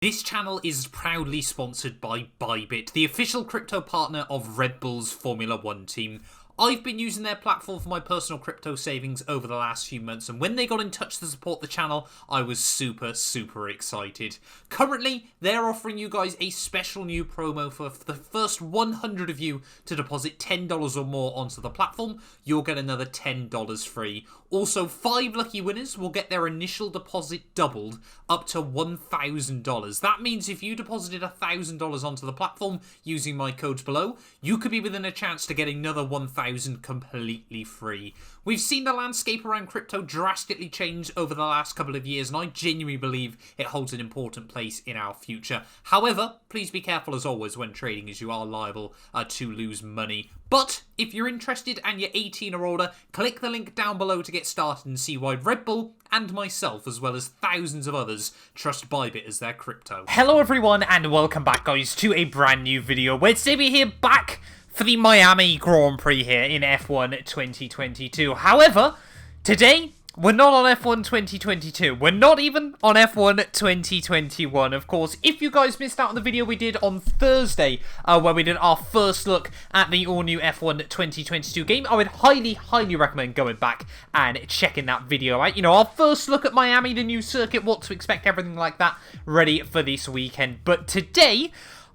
This channel is proudly sponsored by Bybit, the official crypto partner of Red Bull's Formula 1 team. I've been using their platform for my personal crypto savings over the last few months, and when they got in touch to support the channel, I was super excited. Currently, they're offering you guys a special new promo for the first 100 of you to deposit $10 or more onto the platform. You'll get another $10 free. Also, 5 lucky winners will get their initial deposit doubled up to $1,000. That means if you deposited $1,000 onto the platform using my codes below, you could be within a chance to get another $1,000 completely free. We've seen the landscape around crypto drastically change over the last couple of years, and I genuinely believe it holds an important place in our future. However, please be careful as always when trading, as you are liable to lose money. But if you're interested and you're 18 or older, click the link down below to get started and see why Red Bull and myself, as well as thousands of others, trust Bybit as their crypto. Hello everyone and welcome back guys to a brand new video where today we're here back for the Miami Grand Prix here in F1 2022. However, today we're not on F1 2022. We're not even on F1 2021. Of course, if you guys missed out on the video we did on Thursday, where we did our first look at the all-new F1 2022 game, I would highly recommend going back and checking that video out. You know, our first look at Miami, the new circuit, what to expect, everything like that, ready for this weekend. But today,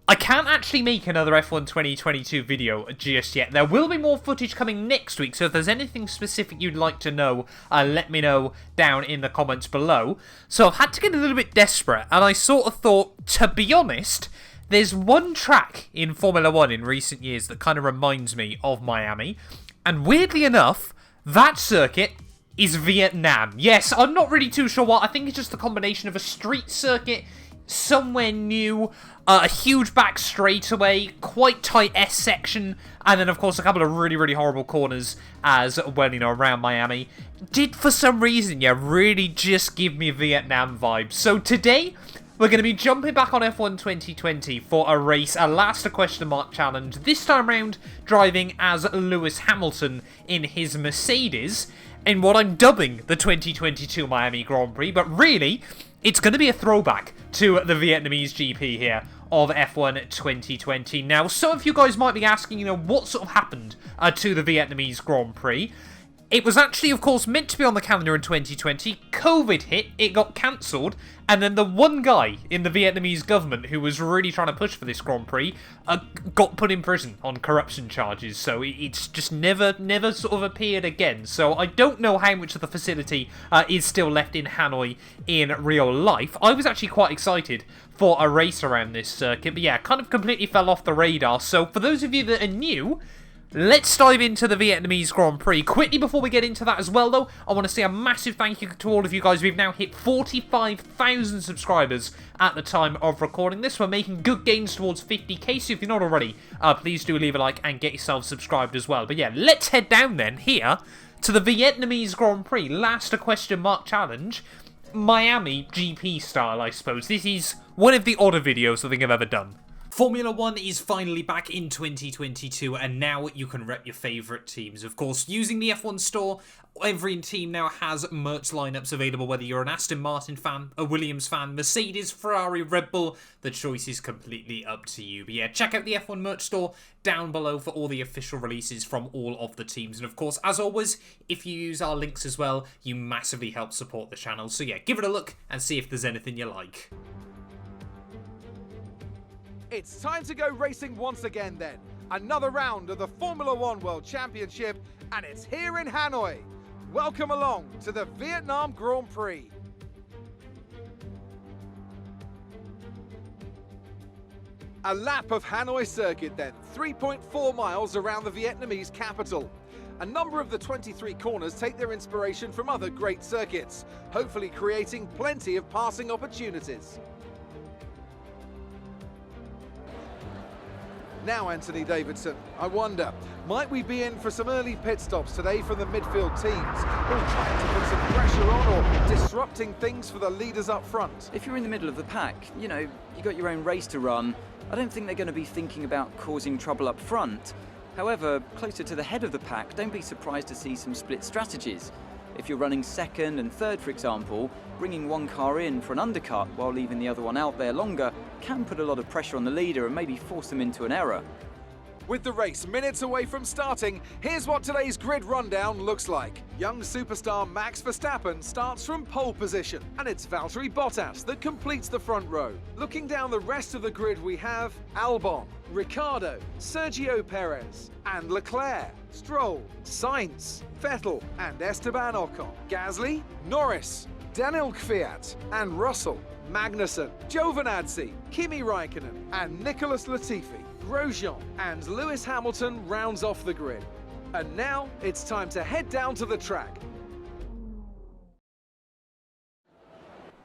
I can't actually make another F1 2022 video just yet. There will be more footage coming next week, so if there's anything specific you'd like to know, let me know down in the comments below. So I've had to get a little bit desperate, and I sort of thought, to be honest, there's one track in Formula 1 in recent years that kind of reminds me of Miami, and weirdly enough, that circuit is Vietnam. Yes, I'm not really too sure what. I think it's just a combination of a street circuit, somewhere new, a huge back straightaway, quite tight S section, and then of course a couple of really horrible corners as well, you know, around Miami. Did for some reason, yeah, really just give me Vietnam vibes. So today, we're going to be jumping back on F1 2020 for a race, a last question mark challenge, this time round driving as Lewis Hamilton in his Mercedes, in what I'm dubbing the 2022 Miami Grand Prix, but really, it's going to be a throwback to the Vietnamese GP here of F1 2020. Now, some of you guys might be asking, you know, what sort of happened to the Vietnamese Grand Prix? It was actually, of course, meant to be on the calendar in 2020. COVID hit, it got cancelled, and then the one guy in the Vietnamese government who was really trying to push for this Grand Prix got put in prison on corruption charges. So it's just never sort of appeared again. So I don't know how much of the facility is still left in Hanoi in real life. I was actually quite excited for a race around this circuit, but yeah, kind of completely fell off the radar. So for those of you that are new, let's dive into the Vietnamese Grand Prix. Quickly before we get into that as well, though, I want to say a massive thank you to all of you guys. We've now hit 45,000 subscribers at the time of recording this. We're making good gains towards 50k, so if you're not already, please do leave a like and get yourself subscribed as well. But yeah, let's head down then here to the Vietnamese Grand Prix. Last question mark challenge. Miami GP style, I suppose. This is one of the odder videos I think I've ever done. Formula 1 is finally back in 2022, and now you can rep your favourite teams. Of course, using the F1 store, every team now has merch lineups available, whether you're an Aston Martin fan, a Williams fan, Mercedes, Ferrari, Red Bull, the choice is completely up to you. But yeah, check out the F1 merch store down below for all the official releases from all of the teams. And of course, as always, if you use our links as well, you massively help support the channel. So yeah, give it a look and see if there's anything you like. It's time to go racing once again then. Another round of the Formula 1 World Championship, and it's here in Hanoi. Welcome along to the Vietnam Grand Prix. A lap of Hanoi circuit then, 3.4 miles around the Vietnamese capital. A number of the 23 corners take their inspiration from other great circuits, hopefully creating plenty of passing opportunities. Now, Anthony Davidson, I wonder, might we be in for some early pit stops today from the midfield teams, all trying to put some pressure on or disrupting things for the leaders up front? If you're in the middle of the pack, you know, you got your own race to run, I don't think they're going to be thinking about causing trouble up front. However, closer to the head of the pack, don't be surprised to see some split strategies. If you're running second and third, for example, bringing one car in for an undercut while leaving the other one out there longer can put a lot of pressure on the leader and maybe force them into an error. With the race minutes away from starting, here's what today's grid rundown looks like. Young superstar Max Verstappen starts from pole position, and it's Valtteri Bottas that completes the front row. Looking down the rest of the grid, we have Albon, Ricciardo, Sergio Perez, and Leclerc, Stroll, Sainz, Vettel, and Esteban Ocon, Gasly, Norris, Daniel Kvyat, and Russell, Magnussen, Giovinazzi, Kimi Raikkonen, and Nicholas Latifi. Grosjean and Lewis Hamilton rounds off the grid. And now it's time to head down to the track.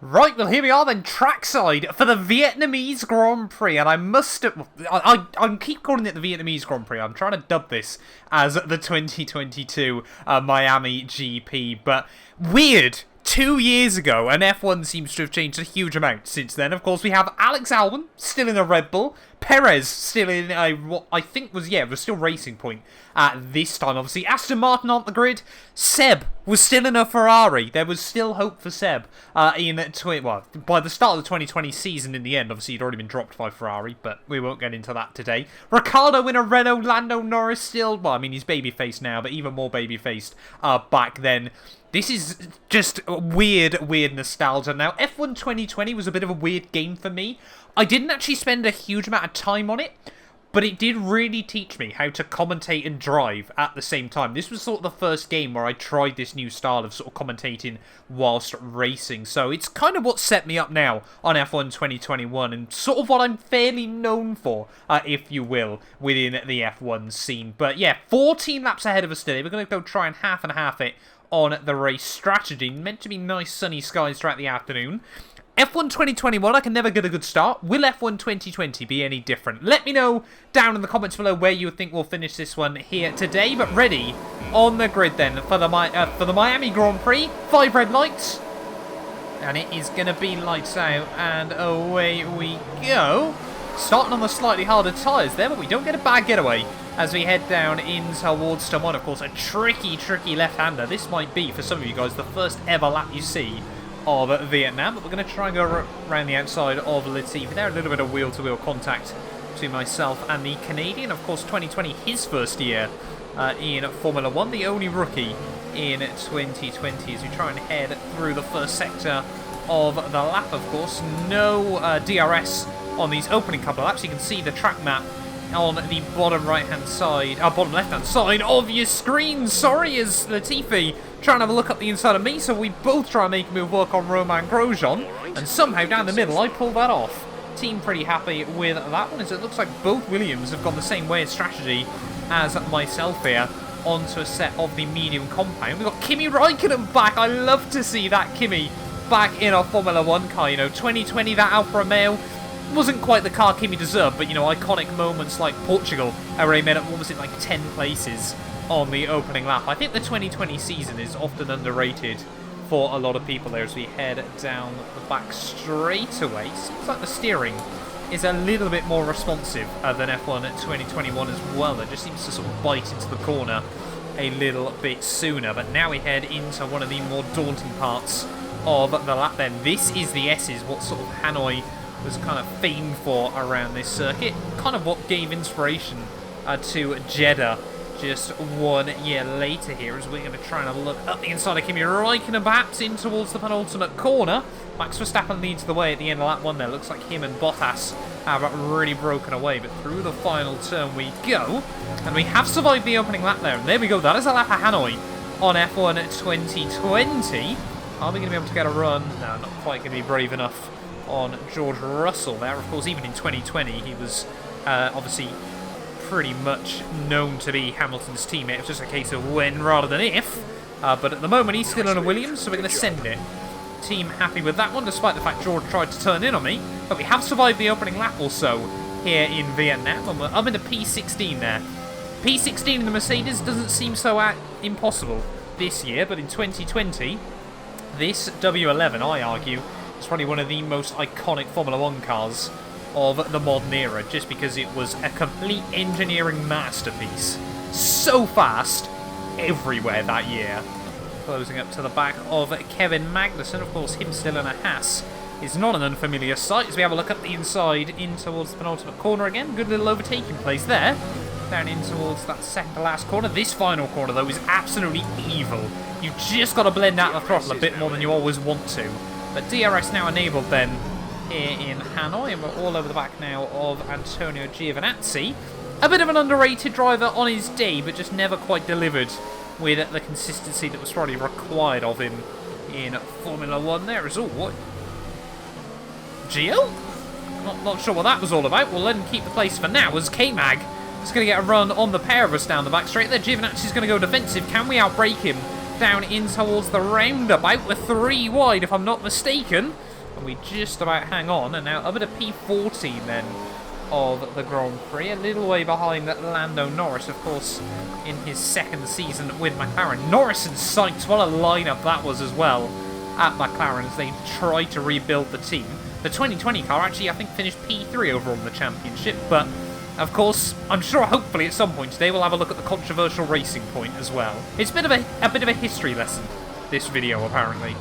Right, well here we are then, trackside for the Vietnamese Grand Prix, and I must I keep calling it the Vietnamese Grand Prix. I'm trying to dub this as the 2022 Miami GP, but weird. 2 years ago, and F1 seems to have changed a huge amount since then. Of course, we have Alex Albon still in a Red Bull, Perez still in a, what I think was still Racing Point at this time. Obviously, Aston Martin on the grid. Seb was still in a Ferrari. There was still hope for Seb by the start of the 2020 season. In the end, obviously, he'd already been dropped by Ferrari, but we won't get into that today. Ricciardo in a Renault, Lando Norris still, well, I mean, he's baby-faced now, but even more baby-faced back then. This is just weird nostalgia. Now, F1 2020 was a bit of a weird game for me. I didn't actually spend a huge amount of time on it, but it did really teach me how to commentate and drive at the same time. This was sort of the first game where I tried this new style of sort of commentating whilst racing. So it's kind of what set me up now on F1 2021 and sort of what I'm fairly known for, if you will, within the F1 scene. But yeah, 14 laps ahead of us today. We're going to go try and half it on the race strategy. Meant to be nice sunny skies throughout the afternoon. F1 2021, I can never get a good start. Will F1 2020 be any different? Let me know down in the comments below where you think we'll finish this one here today. But ready on the grid then for the Miami Grand Prix. 5 red lights. And it is going to be lights out. And away we go. Starting on the slightly harder tyres there, but we don't get a bad getaway as we head down in towards turn 1. Of course, a tricky left-hander. This might be, for some of you guys, the first ever lap you see of Vietnam, but we're going to try and go around the outside of Latifi. There, a little bit of wheel-to-wheel contact between myself and the Canadian. Of course, 2020, his first year in Formula 1, the only rookie in 2020 as we try and head through the first sector of the lap. Of course, no DRS on these opening couple of laps. You can see the track map on the bottom right-hand side, bottom left-hand side of your screen. Sorry, as Latifi trying to have a look up the inside of me, so we both try and make a move work on Romain Grosjean, and somehow down the middle I pull that off. Team pretty happy with that one, as it looks like both Williams have gone the same way as strategy as myself here, onto a set of the medium compound. We've got Kimi Raikkonen back. I love to see that Kimi back in our Formula 1 car. 2020, that Alfa Romeo wasn't quite the car Kimi deserved, but iconic moments like Portugal, where he made up, what was it, like 10 places on the opening lap. I think the 2020 season is often underrated for a lot of people there as we head down the back straightaway. Seems like the steering is a little bit more responsive than F1 at 2021 as well. It just seems to sort of bite into the corner a little bit sooner. But now we head into one of the more daunting parts of the lap then. This is the S's, what sort of Hanoi was kind of famed for around this circuit. Kind of what gave inspiration to Jeddah just 1 year later here, as we're going to try and have a look up the inside of Kimi Raikkonen, perhaps in towards the penultimate corner. Max Verstappen leads the way at the end of lap 1 there. Looks like him and Bottas have really broken away, but through the final turn we go, and we have survived the opening lap there. And there we go, that is a lap of Hanoi on F1 2020. Are we going to be able to get a run? No, not quite going to be brave enough on George Russell there. Of course, even in 2020, he was obviously pretty much known to be Hamilton's teammate. It's just a case of when rather than if. But at the moment, he's still on a Williams, so we're going to send it. Team happy with that one, despite the fact George tried to turn in on me. But we have survived the opening lap or so here in Vietnam, and we're up into P16 there. P16 in the Mercedes doesn't seem so impossible this year, but in 2020, this W11, I argue, is probably one of the most iconic Formula 1 cars of the modern era, just because it was a complete engineering masterpiece. So fast everywhere that year. closing up to the back of Kevin Magnussen. Of course, him still in a Haas is not an unfamiliar sight as we have a look up the inside in towards the penultimate corner again. Good little overtaking place there. Down in towards that second to last corner. This final corner, though, is absolutely evil. You've just got to blend out the throttle a bit more than you always want to. But DRS now enabled then here in Hanoi, and we're all over the back now of Antonio Giovinazzi. A bit of an underrated driver on his day, but just never quite delivered with the consistency that was probably required of him in Formula 1 there as well. What? Gio? Not sure what that was all about. We'll let him keep the place for now as K-Mag is going to get a run on the pair of us down the back straight there. Giovinazzi's going to go defensive. Can we outbrake him down in towards the roundabout? We're 3 wide if I'm not mistaken. And we just about hang on. And now up at a P14 then of the Grand Prix. A little way behind Lando Norris, of course, in his second season with McLaren. Norris and Sainz, what a lineup that was as well at McLaren as they tried to rebuild the team. The 2020 car actually, I think, finished P3 overall in the championship, but of course, I'm sure hopefully at some point today we'll have a look at the controversial racing point as well. It's a bit of a history lesson, this video, apparently.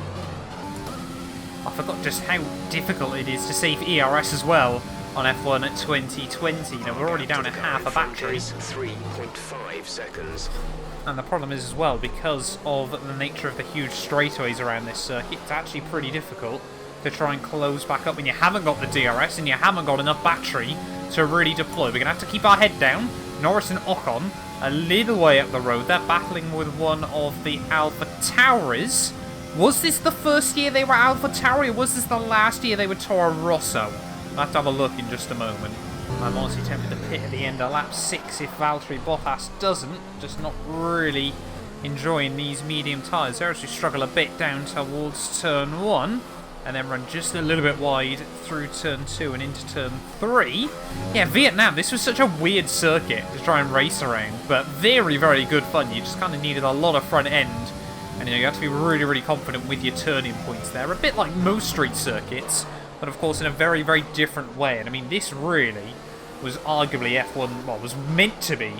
I forgot just how difficult it is to save ERS as well on F1 at 2020. You know, we're already down at half a battery. 3.5 seconds. And the problem is as well, because of the nature of the huge straightaways around this circuit, it's actually pretty difficult to try and close back up when you haven't got the DRS and you haven't got enough battery to really deploy. We're going to have to keep our head down. Norris and Ocon a little way up the road. They're battling with one of the Alpha Tauris. Was this the first year they were Alpha Tauri, or was this the last year they were Toro Rosso? I'll have to have a look in just a moment. I'm honestly tempted to pit at the end of lap 6 if Valtteri Bottas doesn't. Just not really enjoying these medium tyres there as we struggle a bit down towards turn 1. And then run just a little bit wide through turn 2 and into turn 3. Yeah, Vietnam, this was such a weird circuit to try and race around, but very, very good fun. You just kind of needed a lot of front end, and you have to be really, really confident with your turning points there. A bit like most street circuits, but of course in a very, very different way. And I mean, this really was arguably F1, well, was meant to be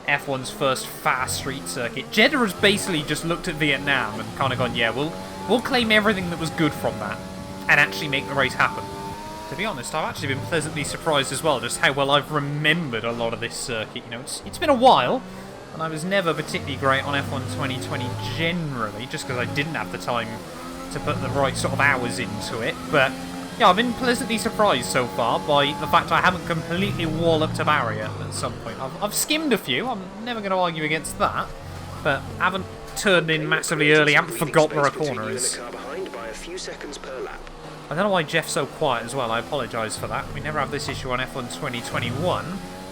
F1's first fast street circuit. Jeddah has basically just looked at Vietnam and kind of gone, yeah, we'll claim everything that was good from that and actually make the race happen. To be honest, I've actually been pleasantly surprised as well just how well I've remembered a lot of this circuit. You know, it's been a while, and I was never particularly great on F1 2020 generally, just because I didn't have the time to put the right sort of hours into it. But yeah, I've been pleasantly surprised so far by the fact I haven't completely walloped a barrier at some point. I've skimmed a few, I'm never going to argue against that, but haven't turned in massively early, haven't forgot where a corner is. I don't know why Jeff's so quiet as well, I apologise for that. We never have this issue on F1 2021.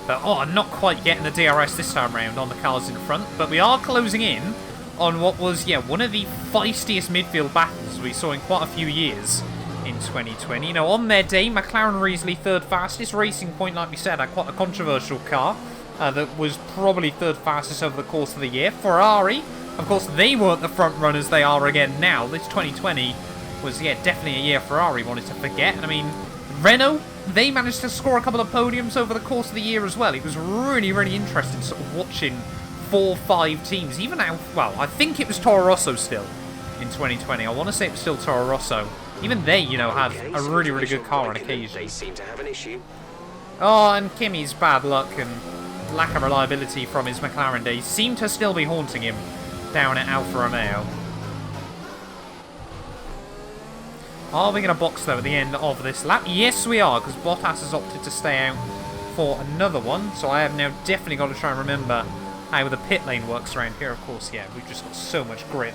But, oh, I'm not quite getting the DRS this time round on the cars in front. But we are closing in on what was, yeah, one of the feistiest midfield battles we saw in quite a few years in 2020. You know, on their day, McLaren were easily third fastest. Racing Point, like we said, had quite a controversial car that was probably third fastest over the course of the year. Ferrari, of course, they weren't the front runners they are again now. This 2020 was, yeah, definitely a year Ferrari wanted to forget. And I mean, Renault, they managed to score a couple of podiums over the course of the year as well. It was really, really interesting sort of watching 4-5 teams. Even now, well, I think it was Toro Rosso still in 2020. I want to say it was still Toro Rosso. Even they, you know, had a really, really good car on occasion. They seem to have an issue. Oh, and Kimi's bad luck and lack of reliability from his McLaren days seem to still be haunting him down at Alfa Romeo. Are we going to box, though, at the end of this lap? Yes, we are, because Bottas has opted to stay out for another one. So I have now definitely got to try and remember how the pit lane works around here. Of course, yeah, we've just got so much grip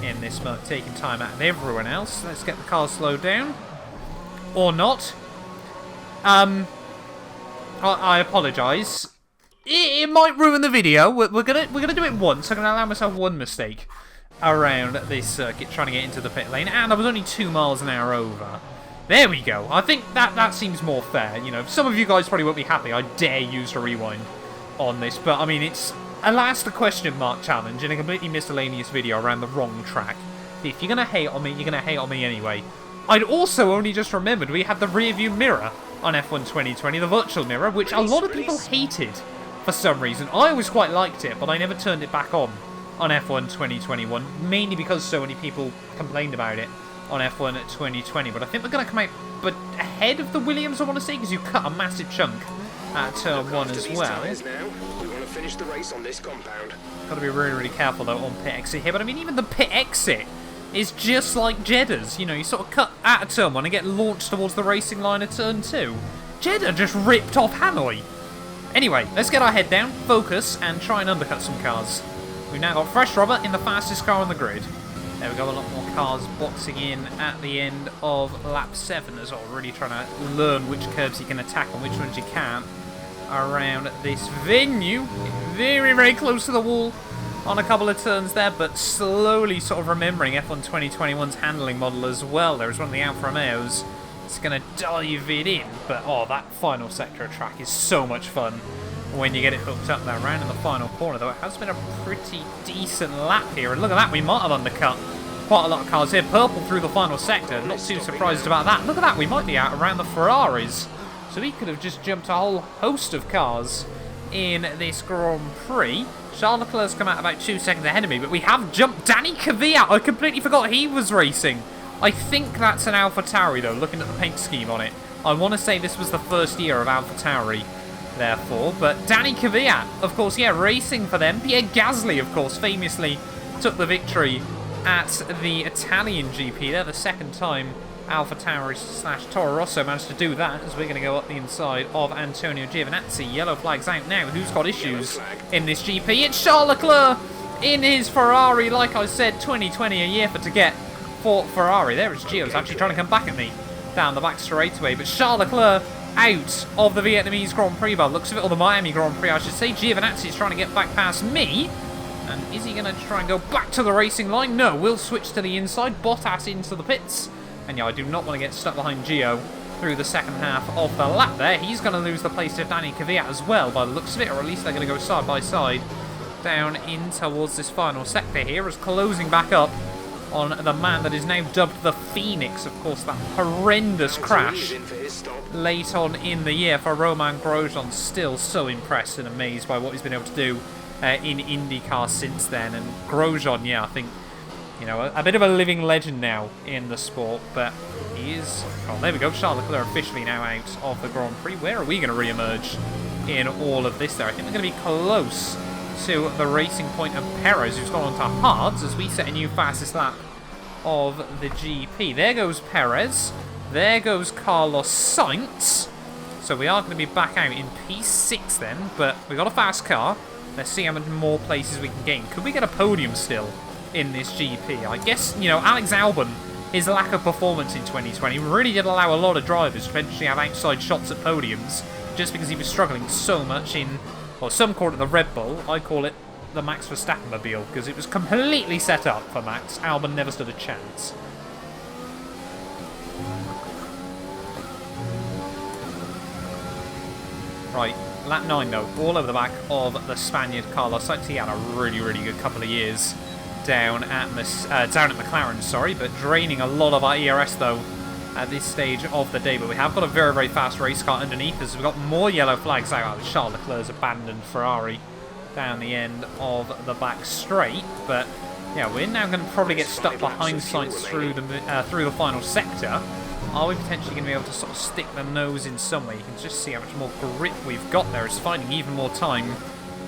in this mode, taking time out of everyone else. Let's get the car slowed down. Or not. I apologise. It might ruin the video. We're gonna do it once. I'm gonna allow myself one mistake around this circuit, trying to get into the pit lane, and I was only 2 miles an hour over. There we go. I think that seems more fair. You know, some of you guys probably won't be happy I dare use a rewind on this, but I mean, it's alas the question mark challenge in a completely miscellaneous video around the wrong track. If you're gonna hate on me, you're gonna hate on me anyway. I'd also only just remembered we had the rear view mirror on F1 2020, the virtual mirror, which a lot of people hated for some reason. I always quite liked it, but I never turned it back on on F1 2021, mainly because so many people complained about it on F1 2020. But I think we're going to come out ahead of the Williams, I want to say, because you cut a massive chunk at turn 1 as well. We want to finish the race on this compound. Got to be really, really careful, though, on pit exit here. But, I mean, even the pit exit is just like Jeddah's. You know, you sort of cut out of turn 1 and get launched towards the racing line at turn 2. Jeddah just ripped off Hanoi. Anyway, let's get our head down, focus, and try and undercut some cars. We've now got fresh rubber in the fastest car on the grid. There we go, a lot more cars boxing in at the end of lap 7 as well. Really trying to learn which curbs you can attack and which ones you can't around this venue. Very, very close to the wall on a couple of turns there, but slowly sort of remembering F1 2021's handling model as well. There's one of the Alfa Romeos. It's going to dive it in, but oh, that final sector of track is so much fun when you get it hooked up there around in the final corner, though it has been a pretty decent lap here. And look at that, we might have undercut quite a lot of cars here. Purple through the final sector, not too surprised about that. Look at that, we might be out around the Ferraris. So he could have just jumped a whole host of cars in this Grand Prix. Charles Leclerc's come out about 2 seconds ahead of me, but we have jumped Danny Kvyat. I completely forgot he was racing. I think that's an AlphaTauri, though, looking at the paint scheme on it. I want to say this was the first year of AlphaTauri, therefore. But Danny Kvyat, of course, yeah, racing for them. Pierre Gasly, of course, famously took the victory at the Italian GP. They're the second time AlphaTauri / Toro Rosso managed to do that, as we're going to go up the inside of Antonio Giovinazzi. Yellow flag's out now. Who's got issues in this GP? It's Charles Leclerc in his Ferrari. Like I said, 2020, a year to get for Ferrari. There is Gio's actually trying to come back at me down the back straightaway, but Charles Leclerc out of the Vietnamese Grand Prix by the looks of it, or the Miami Grand Prix I should say. Giovinazzi is trying to get back past me, and is he going to try and go back to the racing line? No, we'll switch to the inside. Bottas into the pits, and yeah, I do not want to get stuck behind Gio through the second half of the lap there. He's going to lose the place to Danny Kvyat as well by the looks of it, or at least they're going to go side by side down in towards this final sector here, as closing back up on the man that is now dubbed the Phoenix. Of course, that horrendous crash late on in the year for Romain Grosjean. Still so impressed and amazed by what he's been able to do in IndyCar since then. And Grosjean, yeah, I think, you know, a bit of a living legend now in the sport, but he is... Oh, there we go, Charles Leclerc officially now out of the Grand Prix. Where are we going to re-emerge in all of this there? I think we're going to be close to the racing point of Perez, who's gone on to hards as we set a new fastest lap of the GP. There goes Perez. There goes Carlos Sainz. So we are going to be back out in P6 then, but we got a fast car. Let's see how many more places we can gain. Could we get a podium still in this GP? I guess, you know, Alex Albon, his lack of performance in 2020 really did allow a lot of drivers to eventually have outside shots at podiums, just because he was struggling so much in... Well, some call it the Red Bull. I call it the Max Verstappen-mobile, because it was completely set up for Max. Albon never stood a chance. Right, lap 9 though, all over the back of the Spaniard Carlos Sainz. He had a really, really good couple of years down at McLaren, sorry, but draining a lot of our ERS though at this stage of the day. But we have got a very, very fast race car underneath us. We've got more yellow flags out of Charles Leclerc's abandoned Ferrari down the end of the back straight. But yeah, we're now going to probably get stuck behind Sainz through the final sector. Are we potentially going to be able to sort of stick the nose in some way? You can just see how much more grip we've got there. It's finding even more time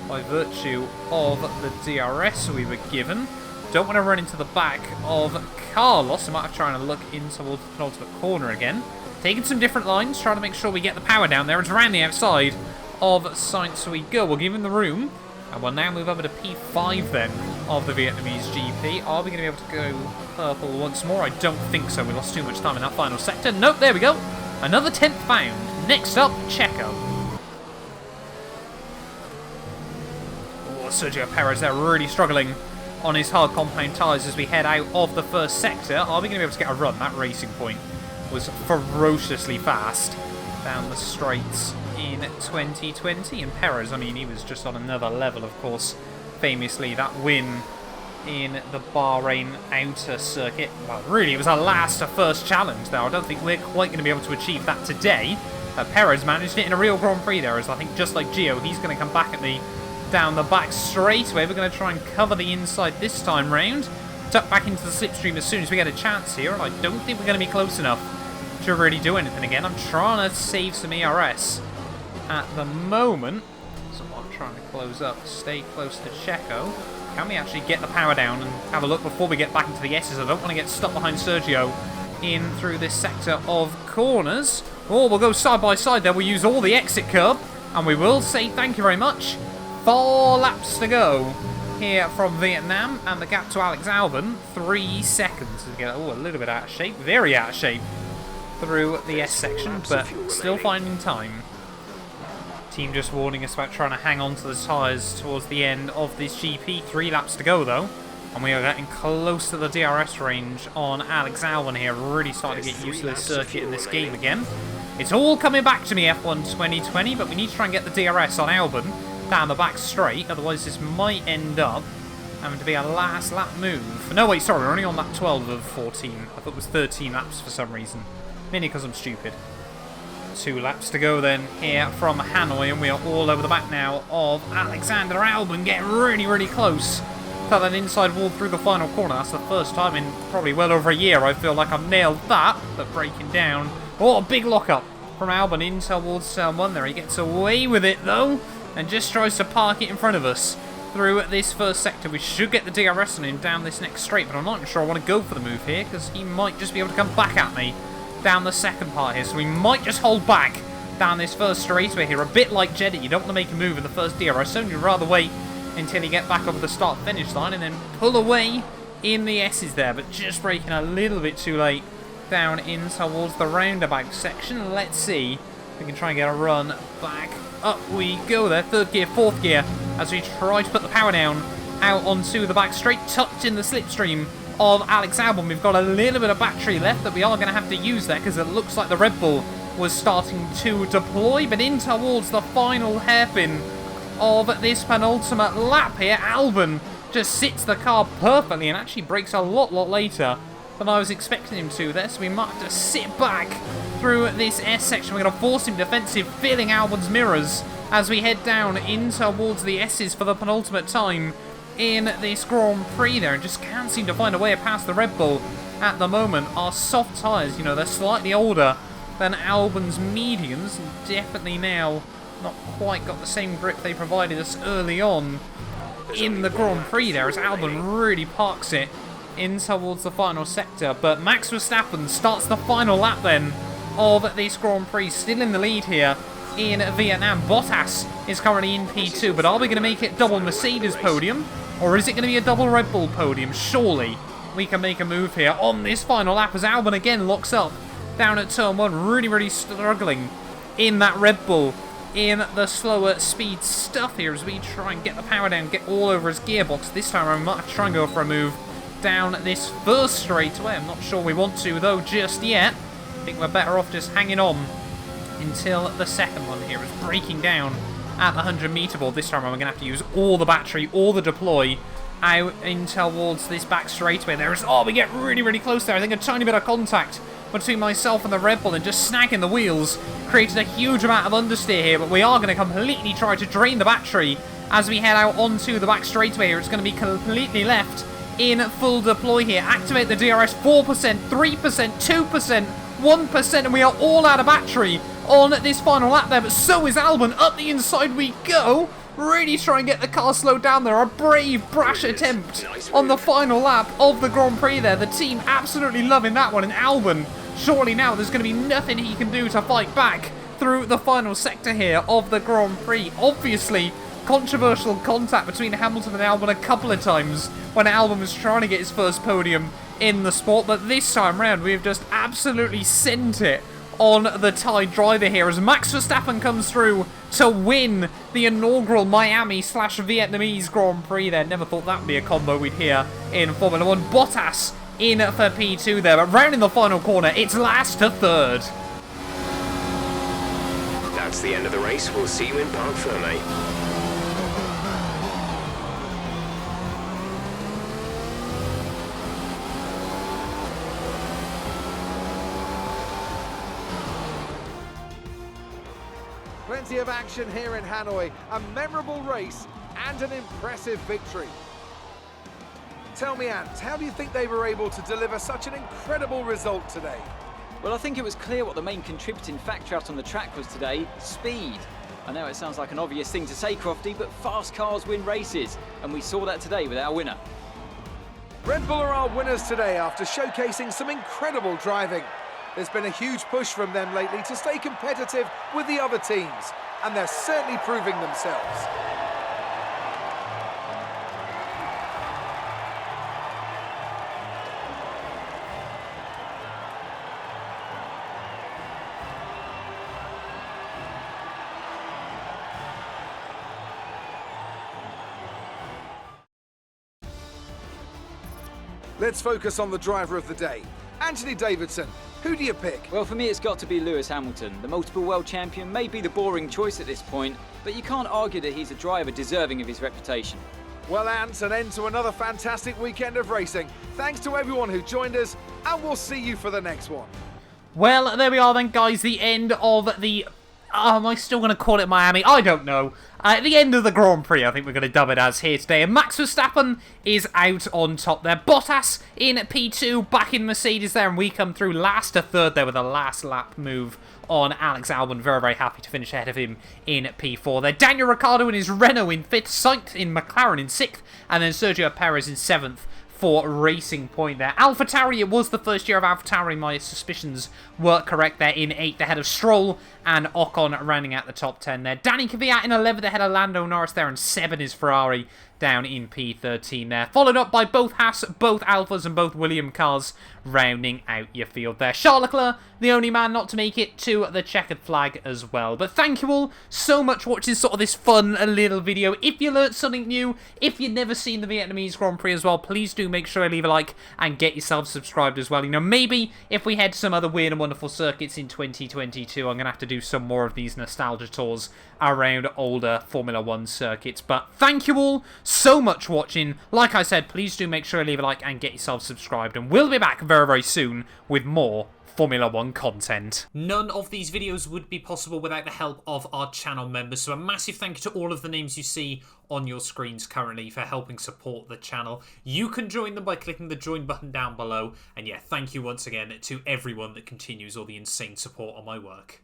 by virtue of the DRS we were given. Don't want to run into the back of Carlos. I might have trying to look in towards the penultimate corner again. Taking some different lines, trying to make sure we get the power down there. It's around the outside of Sainz we go. We'll give him the room. And we'll now move over to P5 then of the Vietnamese GP. Are we going to be able to go purple once more? I don't think so. We lost too much time in that final sector. Nope, there we go. Another 10th found. Next up, Checo. Oh, Sergio Perez there really struggling on his hard compound tyres as we head out of the first sector. Are we going to be able to get a run? That racing point was ferociously fast down the straights in 2020. And Perez, I mean, he was just on another level, of course. Famously, that win in the Bahrain outer circuit. Well, really, it was a first challenge there. I don't think we're quite going to be able to achieve that today. Perez managed it in a real Grand Prix there, as I think just like Gio, he's going to come back at me down the back straightaway. We're going to try and cover the inside this time round. Tuck back into the slipstream as soon as we get a chance here, and I don't think we're going to be close enough to really do anything again. I'm trying to save some ERS at the moment, so I'm trying to close up, stay close to Checo. Can we actually get the power down and have a look before we get back into the S's? I don't want to get stuck behind Sergio in through this sector of corners. Oh, we'll go side by side there. We'll use all the exit curb, and we will say thank you very much. 4 laps to go here from Vietnam, and the gap to Alex Albon, 3 seconds. We get a little bit out of shape, very out of shape through the S section, but still finding time. Team just warning us about trying to hang on to the tyres towards the end of this GP. 3 laps to go though, and we are getting close to the DRS range on Alex Albon here. Really starting to get used to this circuit in this game again. It's all coming back to me, F1 2020, but we need to try and get the DRS on Albon down the back straight, otherwise this might end up having to be a last lap move. No, wait, sorry, we're only on lap 12 of 14. I thought it was 13 laps for some reason. Mainly because I'm stupid. 2 laps to go then here from Hanoi, and we are all over the back now of Alexander Albon, getting really, really close to that inside wall through the final corner. That's the first time in probably well over a year I feel like I've nailed that, but breaking down. Oh, a big lock-up from Albon in towards turn 1 there. He gets away with it though, and just tries to park it in front of us through this first sector. We should get the DRS on him down this next straight, but I'm not sure I want to go for the move here, because he might just be able to come back at me down the second part here, so we might just hold back down this first straightaway here, a bit like Jeddah. You don't want to make a move in the first DRS, so you'd rather wait until you get back over the start-finish line and then pull away in the S's there, but just braking a little bit too late down in towards the roundabout section. Let's see if we can try and get a run back. Up we go there, 3rd gear, 4th gear, as we try to put the power down out onto the back straight, tucked in the slipstream of Alex Albon. We've got a little bit of battery left that we are going to have to use there, because it looks like the Red Bull was starting to deploy, but in towards the final hairpin of this penultimate lap here, Albon just sits the car perfectly and actually brakes a lot later than I was expecting him to there, so we might have to sit back through this S section. We're going to force him defensive, filling Albon's mirrors as we head down in towards the S's for the penultimate time in this Grand Prix there, and just can't seem to find a way past the Red Bull at the moment. Our soft tyres, you know, they're slightly older than Albon's mediums, and definitely now not quite got the same grip they provided us early on in the Grand Prix there, as Albon really parks it in towards the final sector. But Max Verstappen starts the final lap then of this Grand Prix, still in the lead here in Vietnam. Bottas is currently in P2, but are we going to make it double Mercedes podium, or is it going to be a double Red Bull podium? Surely we can make a move here on this final lap as Albon again locks up down at turn 1, really struggling in that Red Bull in the slower speed stuff here as we try and get the power down, get all over his gearbox. This time I might try and go for a move down this first straightaway. I'm not sure we want to though just yet. I think we're better off just hanging on until the second one here is breaking down at the 100-meter board. This time I'm going to have to use all the battery, all the deploy out in towards this back straightaway. There is, oh, we get really close there. I think a tiny bit of contact between myself and the Red Bull and just snagging the wheels created a huge amount of understeer here, but we are going to completely try to drain the battery as we head out onto the back straightaway here. It's going to be completely left in full deploy here. Activate the DRS, 4%, 3%, 2%, 1%, and we are all out of battery on this final lap there, but so is Albon. Up the inside we go. Really try and get the car slowed down there. A brave, brash attempt on the final lap of the Grand Prix there. The team absolutely loving that one, and Albon, surely now there's going to be nothing he can do to fight back through the final sector here of the Grand Prix. Obviously, controversial contact between Hamilton and Albon a couple of times when Albon was trying to get his first podium in the sport, but this time round we've just absolutely sent it on the Thai driver here as Max Verstappen comes through to win the inaugural Miami/Vietnamese Grand Prix there. Never thought that would be a combo we'd hear in Formula 1. Bottas in for P2 there, but round in the final corner, it's last to third. That's the end of the race. We'll see you in Parc Ferme. Plenty of action here in Hanoi. A memorable race and an impressive victory. Tell me, Ant, how do you think they were able to deliver such an incredible result today? Well, I think it was clear what the main contributing factor out on the track was today: speed. I know it sounds like an obvious thing to say, Crofty, but fast cars win races, and we saw that today with our winner. Red Bull are our winners today after showcasing some incredible driving. There's been a huge push from them lately to stay competitive with the other teams, and they're certainly proving themselves. Let's focus on the driver of the day. Anthony Davidson, who do you pick? Well, for me, it's got to be Lewis Hamilton. The multiple world champion may be the boring choice at this point, but you can't argue that he's a driver deserving of his reputation. Well, Ant, an end to another fantastic weekend of racing. Thanks to everyone who joined us, and we'll see you for the next one. Well, there we are then, guys. The end of the... am I still going to call it Miami? I don't know. At the end of the Grand Prix, I think we're going to dub it as here today. And Max Verstappen is out on top there. Bottas in P2, back in Mercedes there. And we come through last to third there with a last lap move on Alex Albon. Very, very happy to finish ahead of him in P4 there. Daniel Ricciardo in his Renault in 5th. Sainz in McLaren in 6th. And then Sergio Perez in 7th. For Racing Point there. AlphaTauri, it was the first year of AlphaTauri. My suspicions were correct there in 8th ahead of Stroll and Ocon rounding out the top 10 there. Danny Kvyat in 11th ahead of Lando Norris there, and 7 is Ferrari down in P13 there. Followed up by both Haas, both Alphas and both Williams cars rounding out your field there. Charles Leclerc, the only man not to make it to the checkered flag as well. But thank you all so much for watching sort of this fun little video. If you learnt something new, if you've never seen the Vietnamese Grand Prix as well, please do make sure to leave a like and get yourself subscribed as well. You know, maybe if we head to some other weird and wonderful circuits in 2022, I'm going to have to do some more of these nostalgia tours around older Formula 1 circuits. But thank you all so much for watching. Like I said, please do make sure to leave a like and get yourself subscribed. And we'll be back very, very soon with more Formula 1 content. None of these videos would be possible without the help of our channel members, so a massive thank you to all of the names you see on your screens currently for helping support the channel. You can join them by clicking the join button down below, and yeah, thank you once again to everyone that continues all the insane support on my work.